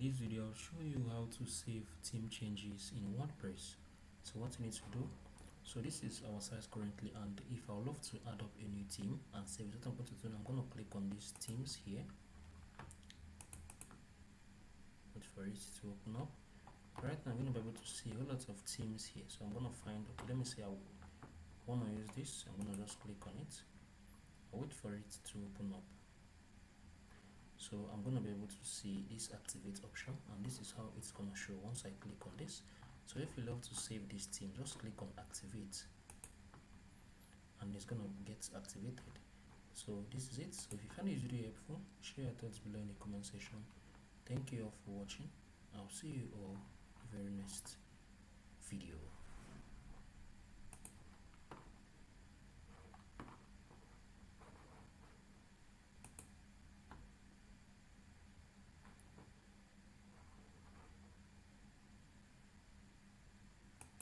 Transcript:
this video I'll show you how to save theme changes in WordPress. So what you need to do, so this is our site currently, and if I would love to add up a new theme and save it, what I'm going to do, I'm going to click on these themes here, wait for it to open up. Right now I'm going to be able to see a whole lot of themes here, so I'm going to find, okay, let me say I want to use this. I'm going to just click on it, I'll wait for it to open up. So I'm going to be able to see this activate option, and this is how it's going to show once I click on this. So if you love to save this theme, just click on activate and it's going to get activated. So this is it. So if you find this video helpful, share your thoughts below in the comment section. Thank you all for watching. I'll see you all in the very next video.